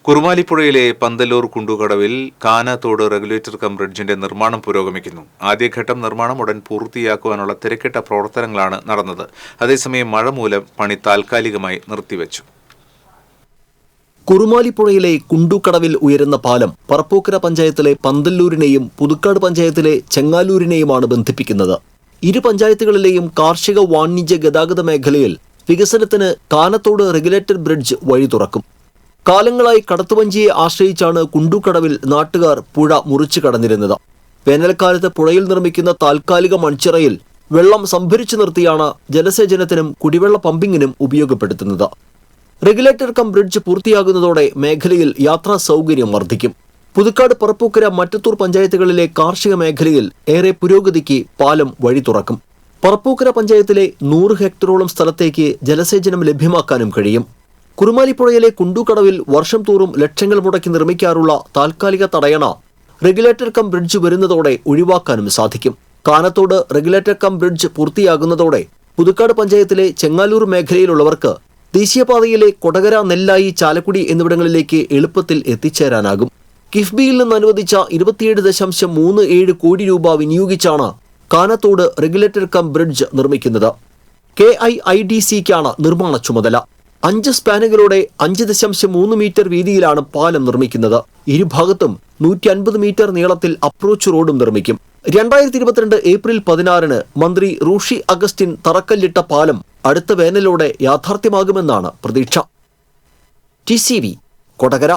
കുറുമാലിപ്പുഴയിലെ Panthalloor കുണ്ടുകടവിൽ Kanathodu regulator cum ബ്രിഡ്ജിന്റെ നിർമ്മാണം പുരോഗമിക്കുന്നു. ആദ്യഘട്ടം നിർമ്മാണം ഉടൻ പൂർത്തിയാക്കുവാനുള്ള തിരക്കിട്ട പ്രവർത്തനങ്ങളാണ് നടന്നത്. അതേസമയം മഴ മൂലം പണി താൽക്കാലികമായി നിർത്തിവച്ചു. കുറുമാലിപ്പുഴയിലെ കുണ്ടുകടവിൽ ഉയരുന്ന പാലം പറപ്പൂക്കര പഞ്ചായത്തിലെ പന്തല്ലൂരിനെയും പുതുക്കാട് പഞ്ചായത്തിലെ ചെങ്ങാലൂരിനെയുമാണ് ബന്ധിപ്പിക്കുന്നത്. ഇരു പഞ്ചായത്തുകളിലെയും കാർഷിക വാണിജ്യ ഗതാഗത മേഖലയിൽ വികസനത്തിന് കാനത്തോട് റെഗുലേറ്റർ ബ്രിഡ്ജ് വഴി തുറക്കും. കാലങ്ങളായി കടത്തുവഞ്ചിയെ ആശ്രയിച്ചാണ് കുണ്ടുകടവിൽ നാട്ടുകാർ പുഴ മുറിച്ചു കടന്നിരുന്നത്. വേനൽക്കാലത്ത് പുഴയിൽ നിർമ്മിക്കുന്ന താൽക്കാലിക മൺചിറയിൽ വെള്ളം സംഭരിച്ചു നിർത്തിയാണ് ജലസേചനത്തിനും കുടിവെള്ള പമ്പിങ്ങിനും ഉപയോഗപ്പെടുത്തുന്നത്. റെഗുലേറ്റർ കം ബ്രിഡ്ജ് പൂർത്തിയാകുന്നതോടെ മേഖലയിൽ യാത്രാ സൗകര്യം വർദ്ധിക്കും. പുതുക്കാട് പറപ്പൂക്കര മറ്റത്തൂർ പഞ്ചായത്തുകളിലെ കാർഷിക മേഖലയിൽ ഏറെ പുരോഗതിക്ക് പാലം വഴി തുറക്കും. പറപ്പൂക്കര പഞ്ചായത്തിലെ 100 ഹെക്ടറോളം സ്ഥലത്തേക്ക് ജലസേചനം ലഭ്യമാക്കാനും കഴിയും. കുറുമാലിപ്പുഴയിലെ കുണ്ടുകടവിൽ വർഷം തോറും ലക്ഷങ്ങൾ മുടക്കി നിർമ്മിക്കാറുള്ള താൽക്കാലിക തടയണ റെഗുലേറ്റർ കം ബ്രിഡ്ജ് വരുന്നതോടെ ഒഴിവാക്കാനും സാധിക്കും. Kanathodu regulator cum bridge പൂർത്തിയാകുന്നതോടെ Puthukkad പഞ്ചായത്തിലെ ചെങ്ങാലൂർ മേഖലയിലുള്ളവർക്ക് ദേശീയപാതയിലെ കൊടകര, നെല്ലായി, ചാലക്കുടി എന്നിവിടങ്ങളിലേക്ക് എളുപ്പത്തിൽ എത്തിച്ചേരാനാകും. കിഫ്ബിയിൽ നിന്ന് അനുവദിച്ച 27.37 കോടി രൂപ വിനിയോഗിച്ചാണ് കാനത്തോട് റെഗുലേറ്റർ കം ബ്രിഡ്ജ് നിർമ്മിക്കുന്നത്. KIIDCക്കാണ് നിർമ്മാണ ചുമതല. 5 സ്പാനുകളോടെ 5.3 മീറ്റർ വീതിയിലാണ് പാലം നിർമ്മിക്കുന്നത്. ഇരുഭാഗത്തും 150 മീറ്റർ നീളത്തിൽ അപ്രോച്ച് റോഡും നിർമ്മിക്കും. 2022 ഏപ്രിൽ 16 മന്ത്രി റൂഷി അഗസ്റ്റിൻ തറക്കല്ലിട്ട പാലം അടുത്ത വേനലോടെ യാഥാർത്ഥ്യമാകുമെന്നാണ് പ്രതീക്ഷ. TCV കൊടകര.